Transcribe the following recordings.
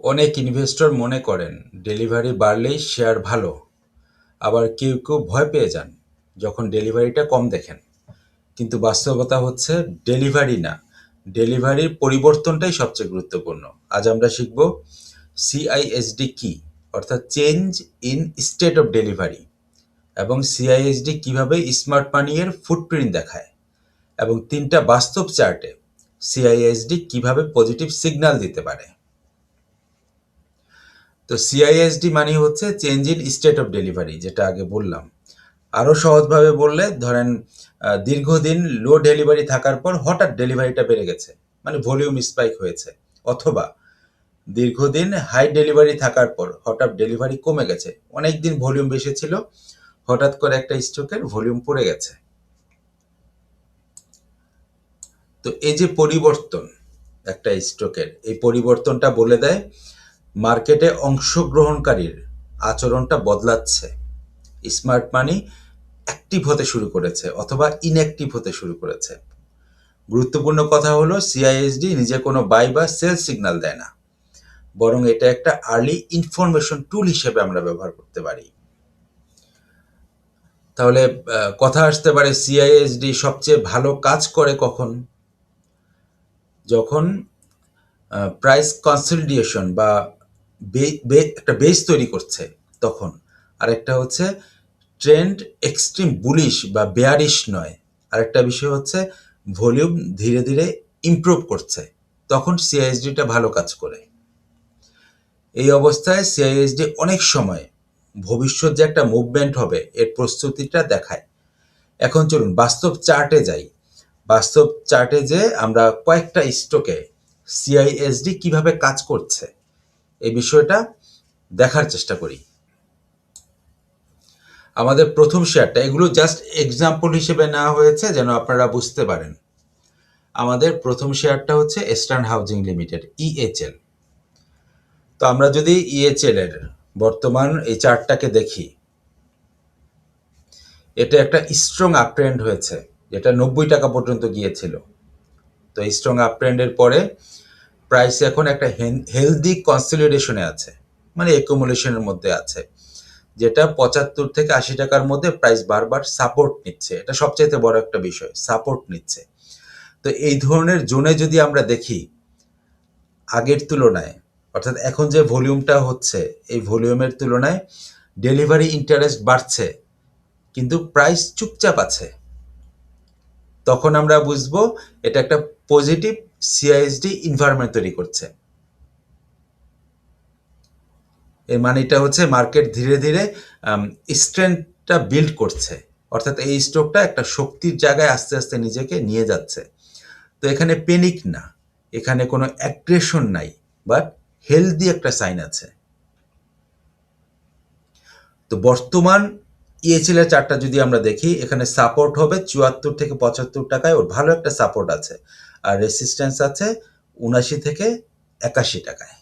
অনেক ইনভেস্টর মনে করেন ডেলিভারি বাড়লেই শেয়ার ভালো, আবার কেউ কেউ ভয় পেয়ে যান যখন ডেলিভারিটা কম দেখেন। কিন্তু বাস্তবতা হচ্ছে ডেলিভারি না, ডেলিভারির পরিবর্তনটাই সবচেয়ে গুরুত্বপূর্ণ। আজ আমরা শিখব সিআইএসডি কি, অর্থাৎ change in state of delivery, এবং সিআইএসডি কিভাবে স্মার্ট মানি এর ফুটপ্রিন্ট দেখায়, এবং তিনটা বাস্তব চার্টে সিআইএসডি কিভাবে পজিটিভ সিগন্যাল দিতে পারে। তো সিআইএসডি মানে হচ্ছে change in state of delivery, যেটা আগে বললাম। আরও সহজভাবে বললে ধরেন দীর্ঘদিন লো ডেলিভারি থাকার পর হঠাৎ ডেলিভারিটা বেড়ে গেছে, মানে ভলিউম স্পাইক হয়েছে। অথবা দীর্ঘদিন হাই ডেলিভারি থাকার পর হঠাৎ ডেলিভারি কমে গেছে, অনেক দিন ভলিউম বেশি ছিল, হঠাৎ করে একটা স্টকের ভলিউম পড়ে গেছে। তো এই যে পরিবর্তন একটা স্টকের, এই পরিবর্তনটা বলে দেয় মার্কেটে অংশগ্রহণকারীর আচরণটা বদলাচ্ছে। স্মার্ট মানি অ্যাক্টিভ হতে শুরু করেছে অথবা ইনঅ্যাক্টিভ হতে শুরু করেছে। গুরুত্বপূর্ণ কথা হলো সিআইএসডি নিজে কোনো বাই বা সেল সিগন্যাল দেয় না, বরং এটা একটা আর্লি ইনফরমেশন টুল হিসেবে আমরা ব্যবহার করতে পারি। তাহলে কথা আসতে পারে সিআইএসডি সবচেয়ে ভালো কাজ করে কখন? যখন প্রাইস কনসলিডেশন বা একটা বেস তৈরি করছে তখন। আরেকটা হচ্ছে ট্রেন্ড এক্সট্রিম বুলিশ বা বেয়ারিশ নয়। আরেকটা বিষয় হচ্ছে ভলিউম ধীরে ধীরে ইমপ্রুভ করছে, তখন সিআইএসডিটা ভালো কাজ করে। এই অবস্থায় সিআইএসডি অনেক সময় ভবিষ্যৎ যে একটা মুভমেন্ট হবে এর প্রস্তুতিটা দেখায়। এখন চলুন বাস্তব চার্টে যাই। বাস্তব চার্টে যে আমরা কয়েকটা স্টকে সিআইএসডি কিভাবে কাজ করছে এই বিষয়টা দেখার চেষ্টা করি। আমাদের প্রথম শেয়ারটা, এগুলো জাস্ট এক্সাম্পল হিসেবে নেওয়া হয়েছে যেন আপনারা বুঝতে পারেন। আমাদের প্রথম শেয়ারটা হচ্ছে ইস্টার্ন হাউজিং লিমিটেড, ইএচএল। তো আমরা যদি ইএচএল এর বর্তমান এই চার্টটাকে দেখি, এটা একটা স্ট্রং আপট্রেন্ড হয়েছে, যেটা 90 টাকা পর্যন্ত গিয়েছিল। তো স্ট্রং আপট্রেন্ডের পরে প্রাইস এখন একটা হেলদি কনসলিডেশনে আছে, মানে অ্যাকুমুলেশনের মধ্যে আছে, যেটা 75 থেকে 80 টাকার মধ্যে প্রাইস বারবার সাপোর্ট নিচ্ছে। এটা সবচাইতে বড় একটা বিষয়, সাপোর্ট নিচ্ছে। তো এই ধরনের জোনে যদি আমরা দেখি আগের তুলনায়, অর্থাৎ এখন যে ভলিউমটা হচ্ছে এই ভলিউমের তুলনায় ডেলিভারি ইন্টারেস্ট বাড়ছে কিন্তু প্রাইস চুপচাপ আছে, তখন আমরা বুঝবো এটা একটা পজিটিভ সিআইএসডি এনভায়রনমেন্ট তৈরি করছে। এর মানেটা হচ্ছে মার্কেট ধীরে ধীরে স্ট্রেংথটা বিল্ড করছে, অর্থাৎ এই স্টকটা একটা শক্তির জায়গায় আস্তে আস্তে নিজেকে নিয়ে যাচ্ছে। তো এখানে প্যানিক না, এখানে কোনো অ্যাগ্রেশন নাই, বাট হেলদি একটা সাইন আছে। তো বর্তমান ইএচএল এর চার্টটা যদি আমরা দেখি, এখানে সাপোর্ট হবে 74 থেকে 75 টাকায়, ওর ভালো একটা সাপোর্ট আছে, আর রেসিস্ট্যান্স আছে 79 থেকে 81 টাকায়।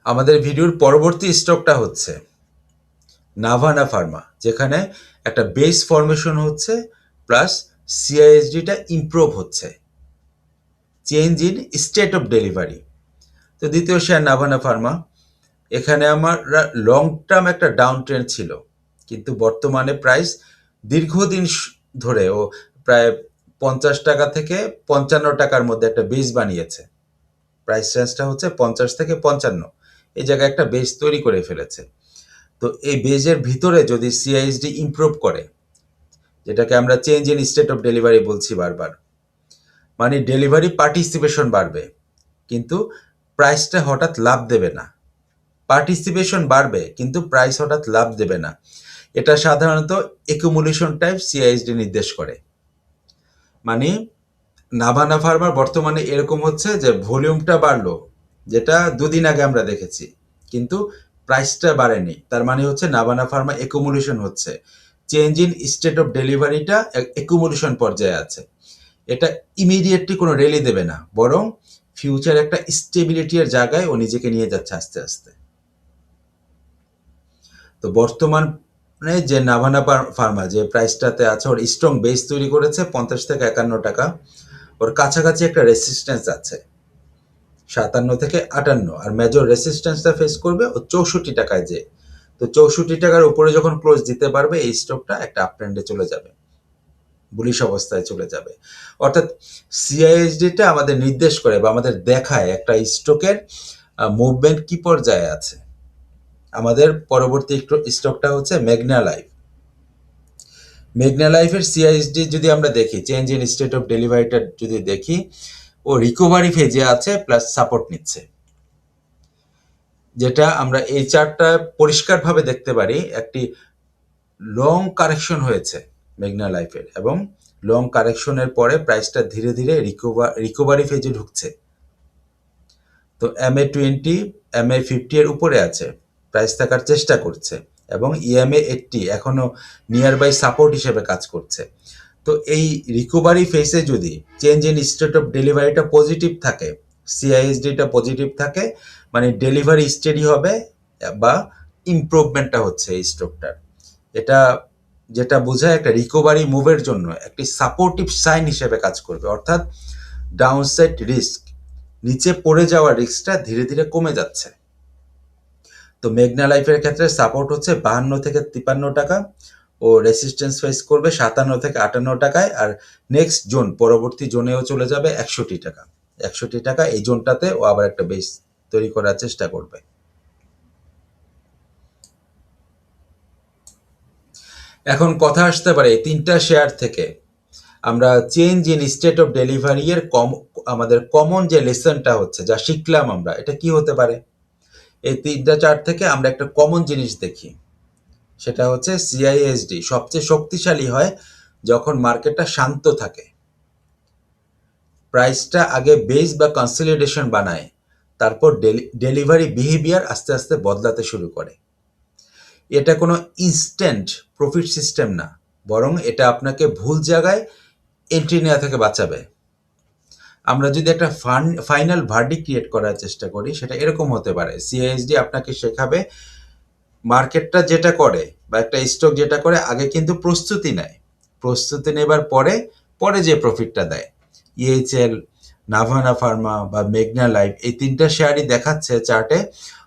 আমাদের ভিডিওর পরবর্তী স্টকটা হচ্ছে নাভানা ফার্মা, যেখানে একটা বেস ফরমেশন হচ্ছে প্লাস সিআইএসডিটা ইমপ্রুভ হচ্ছে, change in state of delivery. তো দ্বিতীয় শেয়ার নাভানা ফার্মা, এখানে আমার লং টার্ম একটা ডাউন ট্রেন্ড ছিল, কিন্তু বর্তমানে প্রাইস দীর্ঘদিন ধরে ও প্রায় 50 টাকা থেকে 55 টাকার মধ্যে একটা বেস বানিয়েছে। প্রাইস রেঞ্জটা হচ্ছে 50 থেকে 55, এই জায়গায় একটা বেস তৈরি করে ফেলেছে। তো এই বেজের ভিতরে যদি সিআইএসডি ইমপ্রুভ করে, যেটাকে আমরা change in state of delivery বলছি বারবার, মানে ডেলিভারি পার্টিসিপেশন বাড়বে কিন্তু প্রাইসটা হঠাৎ লাভ দেবে না। পার্টিসিপেশন বাড়বে কিন্তু প্রাইস হঠাৎ লাভ দেবে না। এটা সাধারণত একুমুলেশন টাইপ সিআইএসডি নির্দেশ করে। মানে নাভানা ফার্মার বর্তমানে এরকম হচ্ছে যে ভলিউমটা বাড়লো, যেটা দুদিন আগে আমরা দেখেছি, কিন্তু প্রাইসটা বাড়েনি। তার মানে হচ্ছে নাভানা ফার্মা একুমুলেশন হচ্ছে, চেঞ্জ ইন স্টেট অফ ডেলিভারিটা একুমুলেশন পর্যায়ে আছে। এটা ইমিডিয়েটলি কোনো র্যালি দেবে না, বরং ফিউচার একটা স্টেবিলিটির জায়গায় ও নিজেকে নিয়ে যাচ্ছে আস্তে আস্তে। তো বর্তমানে যে নাভানা ফার্মা যে প্রাইসটাতে আছে, ওর স্ট্রং বেস তৈরি করেছে 50 থেকে 51 টাকা, ওর কাছাকাছি একটা রেসিস্ট্যান্স আছে 57 থেকে 58, আর মেজর রেসিস্ট্যান্সটা ফেস করবে ও 64 টাকায় যে। তো 64 টাকার উপরে যখন ক্লোজ দিতে পারবে এই স্টকটা একটা আপ ট্রেন্ডে চলে যাবে, বুলিশ অবস্থায় চলে যাবে। অর্থাৎ সিআইএসডিটা আমাদের নির্দেশ করে বা আমাদের দেখায় একটা স্টকের মুভমেন্ট কি পর্যায়ে আছে। আমাদের পরবর্তী স্টকটা হচ্ছে মেঘনা লাইফ। মেঘনা লাইফের সিআইএসডি যদি আমরা দেখি, চেঞ্জ ইন স্টেট অফ ডেলিভারিটা যদি দেখি, ও রিকভারি ফেজে আছে প্লাস সাপোর্ট নিচ্ছে, যেটা আমরা এই চার্টটা পরিষ্কারভাবে দেখতে পারি। একটি লং কারেকশন হয়েছে মেঘনা লাইফের, এবং লং কারেকশনের পরে প্রাইসটা ধীরে ধীরে রিকভারি ফেজে ঢুকছে। তো MA20 MA50 এর উপরে আছে, প্রাইস থাকার চেষ্টা করছে, এবং EMA80 এখনো নিয়ার বাই সাপোর্ট হিসেবে কাজ করছে। তো এই রিকভারি ফেসে যদি চেঞ্জ ইন স্টেট অফ ডেলিভারিটা পজিটিভ থাকে, সিআইএসডিটা পজিটিভ থাকে, মানে ডেলিভারি স্টেডি হবে বা ইমপ্রুভমেন্টটা হচ্ছে এই স্টকটার, এটা যেটা বোঝায় একটা রিকভারি মুভের জন্য একটি সাপোর্টিভ সাইন হিসেবে কাজ করবে। অর্থাৎ ডাউনসাইড রিস্ক, নিচে পড়ে যাওয়ার রিস্কটা ধীরে ধীরে কমে যাচ্ছে। তো মেঘনা লাইফের ক্ষেত্রে সাপোর্ট হচ্ছে 52 থেকে 53 টাকা, ও রেসিস্টেন্স ফেস করবে 57 থেকে 58 টাকায়, আর নেক্সট জোন পরবর্তী জোনেও চলে যাবে 61 টাকা। 61 টাকা এই জোনটাতে ও আবার একটা বেস তৈরি করার চেষ্টা করবে। এখন কথা আসতে পারে এই তিনটা শেয়ার থেকে আমরা change in state of delivery এর আমাদের কমন যে লেসনটা হচ্ছে, যা শিখলাম আমরা, এটা কি হতে পারে? এই তিনটা চার্ট থেকে আমরা একটা কমন জিনিস দেখি, সেটা হচ্ছে সিআইএসডি সবচেয়ে শক্তিশালী হয় যখন মার্কেটটা শান্ত থাকে, প্রাইসটা আগে বেস বা কনসলিডেশন বানায়, তারপর ডেলিভারি বিহেভিয়ার আস্তে আস্তে বদলাতে শুরু করে। এটা কোনো ইনস্ট্যান্ট প্রফিট সিস্টেম না, বরং এটা আপনাকে ভুল জায়গায় এন্ট্রি নেওয়া থেকে বাঁচাবে। আমরা যদি একটা ফাইনাল ভার্ডিক্ট ক্রিয়েট করার চেষ্টা করি, সেটা এরকম হতে পারে, সিআইএসডি আপনাকে শেখাবে মার্কেটটা যেটা করে বা একটা স্টক যেটা করে, আগে কিন্তু প্রস্তুতি নেয়, প্রস্তুতি নেবার পরে পরে যে প্রফিটটা দেয়। ইএইচএল, নাভানা ফার্মা বা মেঘনা লাইফ, এই তিনটা শেয়ারই দেখাচ্ছে চার্টে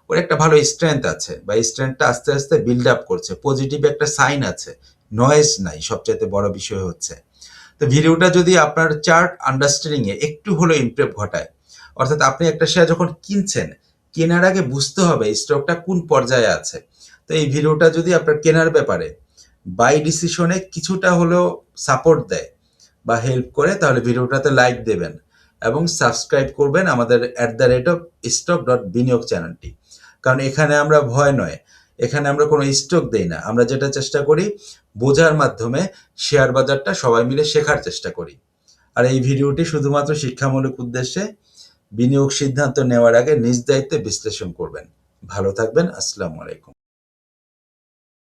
ওর একটা ভালো স্ট্রেংথ আছে, বা স্ট্রেংথটা আস্তে আস্তে বিল্ড আপ করছে, পজিটিভ একটা সাইন আছে, নয়েজ নাই, সবচাইতে বড় বিষয় হচ্ছে। তো ভিডিওটা যদি আপনার চার্ট আন্ডারস্ট্যান্ডিংয়ে একটু হলেও ইমপ্রুভ ঘটায়, অর্থাৎ আপনি একটা শেয়ার যখন কিনছেন, কেনার আগে বুঝতে হবে স্টকটা কোন পর্যায়ে আছে। তো এই ভিডিওটা যদি আপনার কেনার ব্যাপারে বাই ডিসিশনে কিছুটা হলেও সাপোর্ট দেয় বা হেল্প করে, তাহলে ভিডিওটাতে লাইক দেবেন এবং সাবস্ক্রাইব করবেন আমাদের @stock.biniyog চ্যানেলটি। কারণ এখানে আমরা ভয় নয়, এখানে আমরা কোনো স্টক দেই না, আমরা যেটা চেষ্টা করি বোঝার মাধ্যমে শেয়ার বাজারটা সবাই মিলে শেখার চেষ্টা করি। আর এই ভিডিওটি শুধুমাত্র শিক্ষামূলক উদ্দেশ্যে, বিনিয়োগ সিদ্ধান্ত নেওয়ার আগে নিজ দায়িত্বে বিশ্লেষণ করবেন। ভালো থাকবেন। আসসালামু আলাইকুম।